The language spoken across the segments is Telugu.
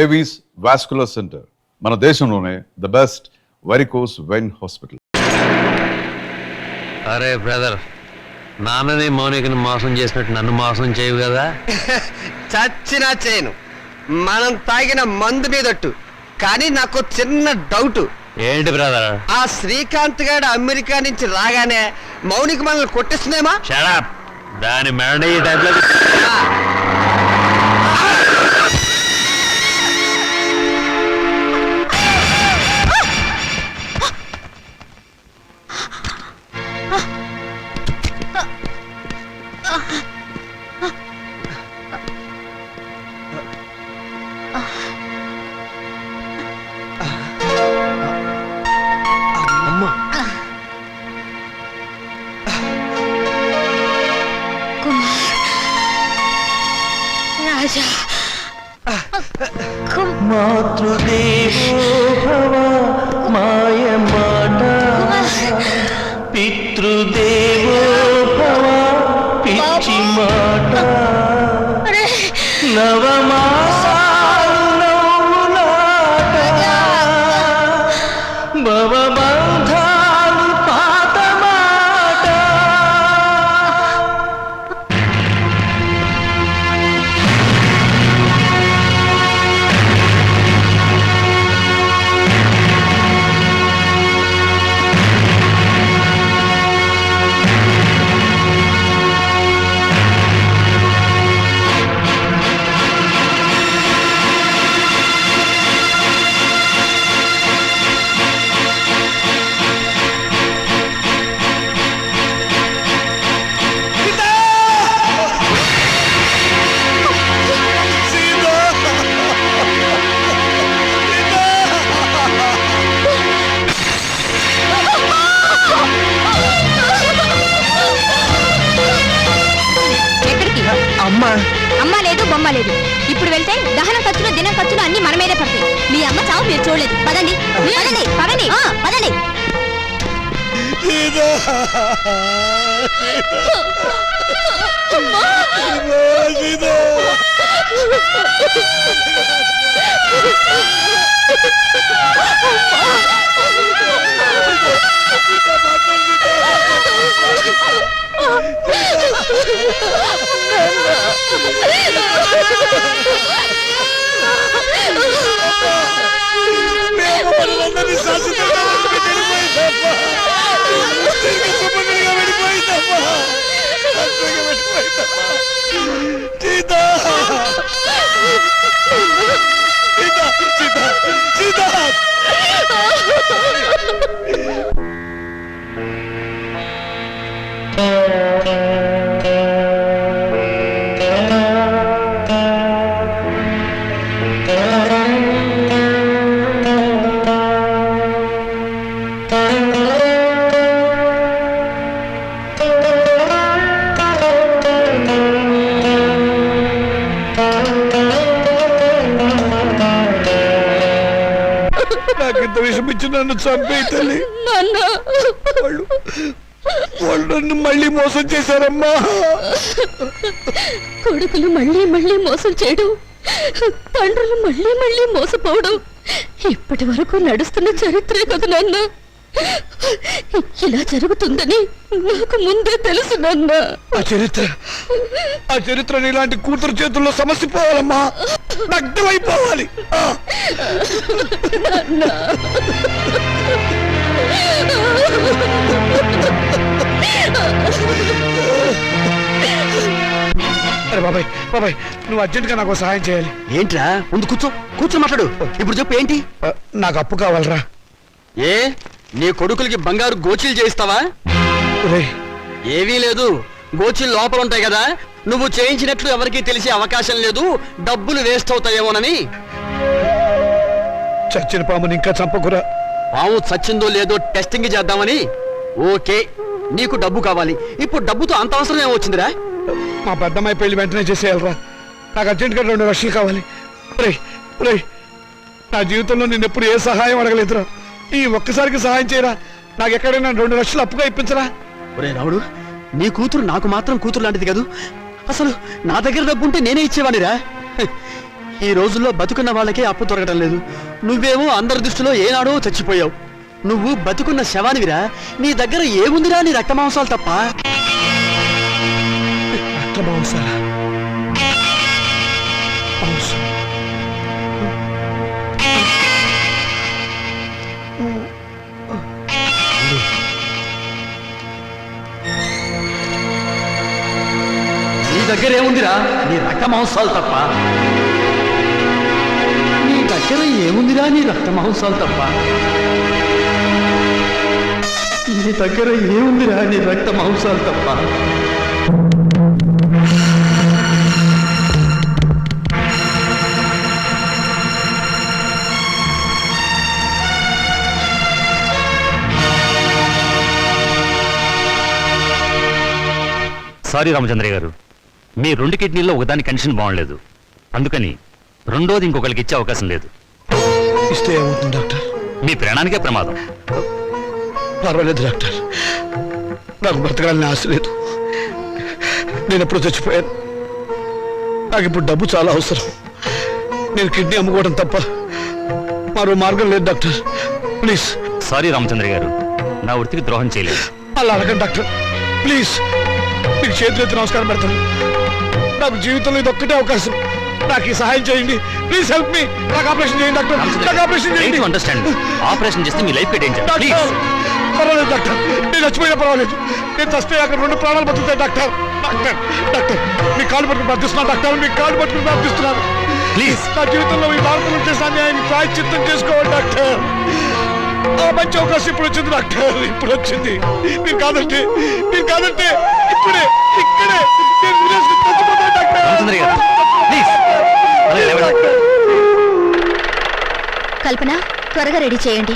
ఏవీస్ వాస్కులర్ సెంటర్ మన దేశంలోనే the best varicose vein hospital. అరే బ్రదర్, నాన్నని మౌనికని మోసం చేసినట్టు నన్ను మోసం చేయవు కదా? చచ్చినా చేయను, మనం తాగిన మందు మీదట్టు. కానీ నాకు చిన్న డౌట్. ఏంటి బ్రదర్? ఆ శ్రీకాంత్ గారు అమెరికా నుంచి రాగానే మౌనిక మనల్ని కొట్టిస్తుందేమా? షడప్, దాని మెడ ఈ టైంలో మాతృదేవో భవ మాయమాట, పితృదేవో భవ పిచ్చి మాట, నవమాసాలు నవ్వులాట, భవబంధాలు పాత మాట. అమ్మ లేదు, బొమ్మ లేదు. ఇప్పుడు వెళ్తే దహన ఖర్చులు, దినం ఖర్చులు అన్ని మన మీదే పడతాయి. మీ అమ్మ చావు మీరు చూడలేదు. పదండి పదండి పదండి పదండి. నాకింత విషయం ఇచ్చి నన్ను చంపే తల్లి. వాళ్ళు నన్ను మళ్ళీ మోసం చేశారమ్మా. కొడుకులు మళ్ళీ మళ్ళీ మోసం చేయడం, తండ్రులు మళ్ళీ మళ్ళీ మోసపోవడం ఇప్పటి వరకు నడుస్తున్న చరిత్రే కదా నాన్న. ఇలా జరుగుతుందని నాకు ముందే తెలుసు నాన్న. ఆ చరిత్ర ఇలాంటి కూతురు చేతుల్లో సమస్యపోవాలమ్మా, నగ్నమైపోవాలి. అరే బాబాయ్, బాబాయ్ నువ్వు అర్జెంట్ గా నాకు సహాయం చేయాలి. ఏంట్రా? ముందు కూర్చో మాట్లాడు. ఇప్పుడు చెప్పు ఏంటి? నాకు అప్పు కావాలరా. ఏ నీ కొడుకులకి బంగారు గోచీలు చేయిస్తావా? ఏవీ లేదు, గోచీలు లోపల ఉంటాయి కదా. నువ్వు చేయించినట్లు ఎవరికీ తెలిసే అవకాశం లేదు, డబ్బులు వేస్ట్ అవుతాయేమోనని. చచ్చిన పాముని ఇంకా చంపకురా. పాము చచ్చిందో లేదో టెస్టింగ్ చేద్దామని. ఓకే, నీకు డబ్బు కావాలి. ఇప్పుడు డబ్బుతో అంత అవసరం ఏమొచ్చిందిరా? మా పెద్దమ్మాయి పెళ్లి వెంటనే చేసేయాలరా. నాకు అర్జెంట్గా 2 లక్షలు కావాలి. నా జీవితంలో నేను ఎప్పుడు ఏ సహాయం అడగలేదురా. ఈ ఒక్కసారికి సహాయం చేయరా. నాకు ఎక్కడైనా 2 లక్షలు అప్పుగా ఇప్పించరా. ఒరే రాముడు, నీ కూతురు నాకు మాత్రం కూతురు లాంటిది కాదు. అసలు నా దగ్గర డబ్బు ఉంటే నేనే ఇచ్చేవాడిరా. ఈ రోజుల్లో బతుకున్న వాళ్ళకే అప్పు దొరకడం లేదు. నువ్వేమో అందరి దృష్టిలో ఏనాడో చచ్చిపోయావు. నువ్వు బతుకున్న శవానివిరా. నీ దగ్గర ఏముందిరా నీ రక్త మాంసాలు తప్ప. రక్తమాంసాలా? మాంసం. నీ దగ్గర ఏముందిరా నీ రక్త మాంసాలు తప్ప. నీ దగ్గర ఏముందిరా నీ రక్త మాంసాలు తప్ప. నీ దగ్గర ఏముందిరా నీ రక్త మాంసాలు తప్ప. సారీ రామచంద్ర గారు, మీ 2 కిడ్నీల్లో ఒకదాని కండిషన్ బాగుండలేదు, అందుకని రెండోది ఇంకొకరికి ఇచ్చే అవకాశం లేదు. ఇస్తే ఏమవుతుంది డాక్టర్? మీ ప్రాణానికే ప్రమాదం. పర్వాలేదు డాక్టర్, నాకు బ్రతకాలని ఆశ లేదు. నేను ఎప్పుడు చచ్చిపోయాను. నాకు ఇప్పుడు డబ్బు చాలా అవసరం. నేను కిడ్నీ అమ్ముకోవడం తప్ప మరో మార్గం లేదు డాక్టర్. ప్లీజ్. సారీ రామచంద్ర గారు, నా వృత్తికి ద్రోహం చేయలేదు. అలా అడగండి డాక్టర్, ప్లీజ్. మీకు చేతులెత్తి నమస్కారం పెడతాను. నాకు జీవితంలో ఇది ఒక్కటే అవకాశం. నాకు ఈ సహాయం చేయండి. Please help me. నాకు ఆపరేషన్ చేయండి డాక్టర్. నాకు ఆపరేషన్ చేయండి. అండర్స్టాండ్, ఆపరేషన్ చేస్తే మీ లైఫ్ డేంజర్. ప్లీజ్. డాక్టర్ పర్వాలేదు డాక్టర్, నేను చచ్చిపోయినా పర్వాలేదు. నేను చస్తే అక్కడ 2 ప్రాణాలు బతుకుతాయి డాక్టర్. డాక్టర్ డాక్టర్ మీ కాళ్ళు పట్టుకుని ప్రార్థిస్తున్నాను డాక్టర్. మీ కాళ్ళు పట్టుకుని ప్రార్థిస్తున్నాను. ప్లీజ్. నా జీవితంలో ఈ భారతంలో చేసిన అన్యాయాన్ని ప్రాయశ్చిత్తం చేసుకోవాలి డాక్టర్. ఆ మంచి అవకాశం ఇప్పుడు వచ్చింది డాక్టర్, ఇప్పుడు వచ్చింది. మీరు కాదంటే ఇప్పుడే ఇక్కడే నేను వినేసి చచ్చిపోతాను డాక్టర్. రామచంద్ర గారు, ప్లీజ్. కల్పన, త్వరగా రెడీ చేయండి,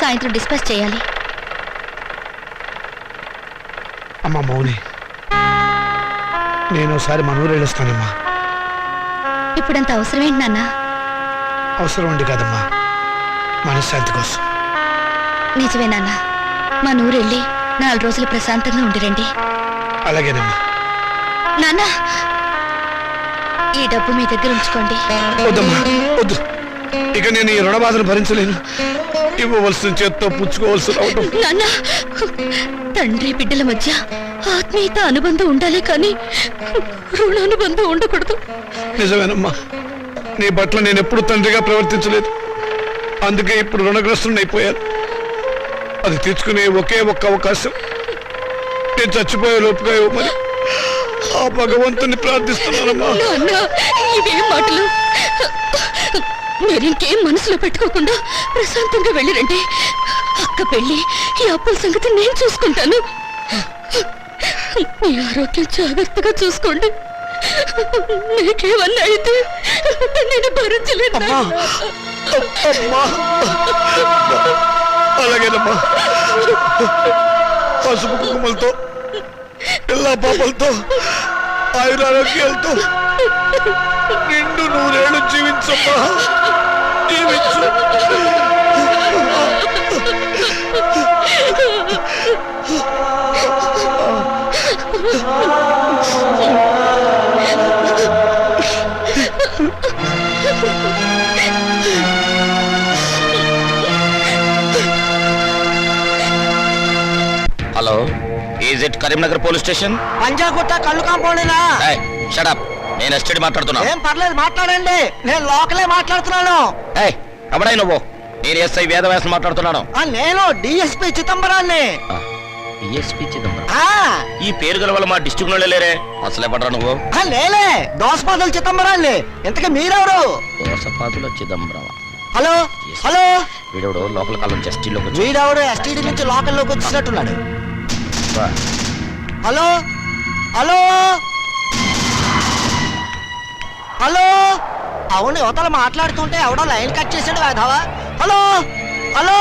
సాయంత్రం డిస్పాచ్ చేయాలి. అమ్మా మౌని, నేను ఒకసారి మన ఊరు వెళ్ళొస్తానమ్మా. ఇప్పుడంత అవసరం ఏంటి నాన్న? అవసరం ఉండి కాదమ్మా, మనశ్శాంతి కోసం. నిజమే నాన్న, మా నూరు వెళ్ళి 4 రోజులు ప్రశాంతంగా ఉండిరండి. అలాగేనమ్మా. నాన్న, ఈ డబ్బు మీ దగ్గర ఉంచుకోండి. వద్దమ్మా వద్దు, ఇక నేను ఈ రుణబాధను భరించలేను. ఇవ్వవలసిన చేత్తో పుచ్చుకోవలసి రావటం. నాన్న, తండ్రి బిడ్డల మధ్య ఆత్మీయత అనుబంధం ఉండాలి కానీ రుణానుబంధం ఉండకూడదు. నిజమేనమ్మా, నీ పట్ల నేను ఎప్పుడు తండ్రిగా ప్రవర్తించలేదు. అందుకే ఇప్పుడు రుణగ్రస్తుని అయిపోయాను. అది తీర్చుకునే ఒకే ఒక్క అవకాశం నేను చచ్చిపోయే లోపుగా ఇవ్వమని ఆ భగవంతుని ప్రార్థిస్తున్నానమ్మా. నాన్న, ఇవేం మాటలు? మీరింకేం మనసులో పెట్టుకోకుండా ప్రశాంతంగా వెళ్ళిరండి. అక్క పెళ్ళి, ఈ అప్పుల సంగతి నేను చూసుకుంటాను. మీ ఆరోగ్యం జాగ్రత్తగా చూసుకోండి. మీకేమన్నా అయితే నేను భరించలేదు. అమ్మా, అలాగేనమ్మా. పసుపు కుంకుమలతో, పిల్ల పాపలతో, ఆయురారోగ్యాలతో నిండు 100 ఏళ్ళు జీవించమ్మా, జీవించు. Hello, is it Karimnagar police station? Panjagutta కళ్ళు కాంపౌండేనా? షడప్, నేను ఎస్టడీ మాట్లాడుతున్నా. ఏం పర్లేదు, మాట్లాడండి. నేను లోకలే మాట్లాడుతున్నాను. ఎవడై నువ్వు? నేను ఎస్ఐ వేదవ్యాసం మాట్లాడుతున్నాను. నేను డిఎస్పీ చిదంబరాన్ని. డిఎస్పీ చిదంబరం? ఈ పేరు గల వల్ల మా డిస్ట్రిక్ట్ లో లేరే. అసలే పడరా నువ్వు? నేనే దోసపాదుల చిదంబరాన్ని. ఇంతకీ మీరెవరు? దోసపాదుల చిదంబరం. హలో హలో, వీడెవడు లోపల కాలం ఎస్టీలోకి వచ్చి వీడెవడు ఎస్టీడీ నుంచి లోకల్లోకి వచ్చినట్టున్నాడు. హలో హలో హలో, అవును, యువతలు మాట్లాడుతుంటే ఎవడో లైన్ కట్ చేసాడు వేధవా. Hello hello,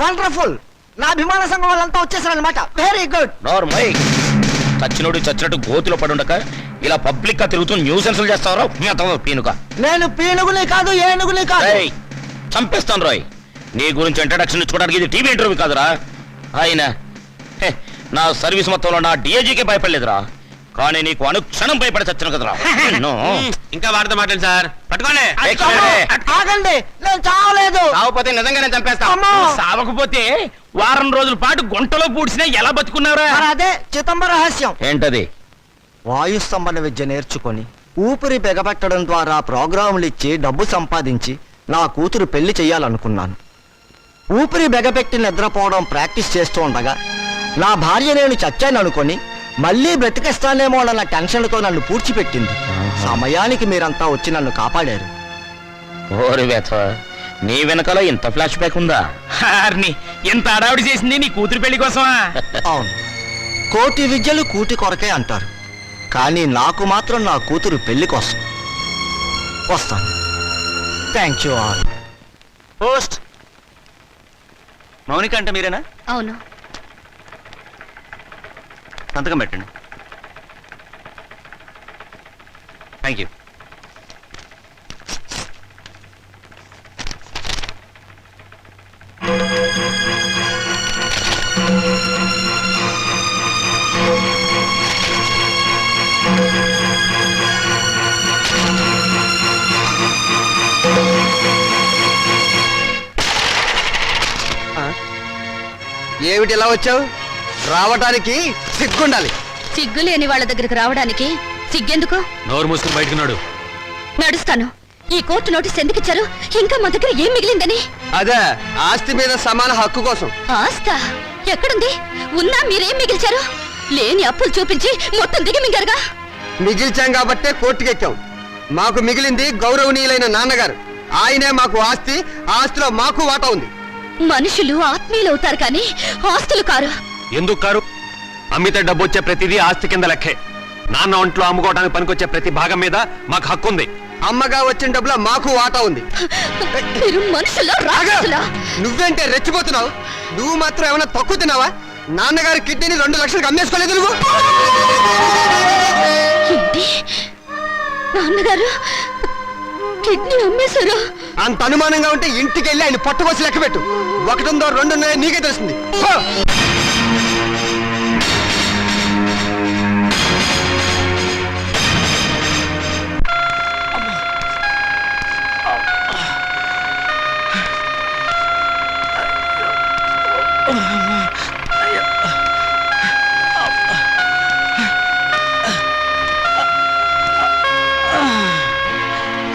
wonderful. నా అభిమాన సంఘం వాళ్ళంతా వచ్చేసారనమాట. Very good. నార్మై చచ్చినోడు చచ్చినట్టు గోతిలో పడుండక ఇలా పబ్లిక్ గా తిరుగుతూ న్యూసెన్స్లు చేస్తావరా పీనుక? నేను పీనుగుని కాదు, ఏనుగుని కాదు. చంపేస్తాను రాయ్. నీ గురించి ఇంట్రడక్షన్ ఇచ్చుకోవడానికి ఇది టీవీ ఇంటర్వ్యూ కాదురా. ఆయన నా సర్వీస్ మొత్తంలో నా డిఐజీకే భయపడలేదురా. కానీ నీకు అనుక్షణం భయపడి చచ్చిన కదరా నిన్ను. ఇంకా వాడితో మాట్లాడు సార్. పట్టుకోండి. ఆగండి, నేను చావలేదు. సావపోతే నిజంగానే చంపేస్తా. అమ్మో. సావకపోతే వారం రోజుల పాటు గుంటలో పూడ్చినా ఎలా బతుకున్నావురా? అదే చిదంబ రహస్యం. ఏంటది? వాయుస్తంభన విద్య నేర్చుకొని ఊపిరి బిగబెట్టడం ద్వారా ప్రోగ్రాములు ఇచ్చి డబ్బు సంపాదించి నా కూతురు పెళ్లి చెయ్యాలనుకున్నాను. ఊపిరి బిగబెట్టి నిద్రపోవడం ప్రాక్టీస్ చేస్తూ ఉండగా నా భార్య నేను చచ్చాను అనుకొని మళ్ళీ బ్రతికిస్తానేమో అన్న టెన్షన్తో నన్ను పూడ్చిపెట్టింది. సమయానికి మీరంతా వచ్చి నన్ను కాపాడారు. ఓరి వేత, నీ వెనకాల ఇంత ఫ్లాష్ బ్యాక్ ఉందా? ఇంత అడావిడి చేసింది నీ కూతురు పెళ్లి కోసమా? అవును, కోటి విద్యలు కూటి కొరకే అంటారు, కానీ నాకు మాత్రం నా కూతురు పెళ్లి కోసం. వస్తాను. Thank you all. Post Mounika అంటే మీరేనా? అవును. సంతకం పెట్టండి. Thank you. ఏమిటి ఇలా వచ్చావు? రావటానికి సిగ్గుండాలి. సిగ్గు లేని వాళ్ళ దగ్గరికి రావడానికి సిగ్గెందుకు? నోరు మూసుకుని బయటకున్నాడు. నడుస్తాను. ఈ కోర్టు నోటీస్ ఎందుకు ఇచ్చారు? ఇంకా మా దగ్గర ఏం మిగిలిందని? అదే, ఆస్తి మీద సమాన హక్కు కోసం. ఆస్తా ఎక్కడుంది? ఉన్నా మీరేం మిగిల్చారు? లేని అప్పులు చూపించి మొత్తం దిగి మింగారుగా. మిగిల్చాం కాబట్టే కోర్టుకెక్కాం. మాకు మిగిలింది గౌరవనీయులైన నాన్నగారు. ఆయనే మాకు ఆస్తి, ఆ ఆస్తిలో మాకు వాటా ఉంది. మనుషులు ఆత్మీయులు అవుతారు కానీ ఆస్తులు కారు. ఎందుకు కారు? అమ్మితే డబ్బు వచ్చే ప్రతిదీ ఆస్తి కింద లెక్కే. నాన్న ఒంట్లో అమ్ముకోవడానికి పనికొచ్చే ప్రతి భాగం మీద మాకు హక్కు ఉంది. అమ్మగా వచ్చిన డబ్బులో మాకు వాటా ఉంది. మీరు మనుషుల్లో రాక్షసులా? నువ్వేంటే రెచ్చిపోతున్నావు? నువ్వు మాత్రం ఏమైనా తక్కువ తిన్నావా? నాన్నగారి కిడ్నీని 2 లక్షలకు అమ్మేసుకోలేదు నువ్వు. ఏంటి? నాన్నగారు కిడ్నీ అమ్మేశారు? అంత అనుమానంగా ఉంటే ఇంటికి వెళ్ళి ఆయన పట్టుకోసి లెక్క పెట్టు. 1 ఉందో 2 ఉన్నాయో నీకే తెలుస్తుంది. పో.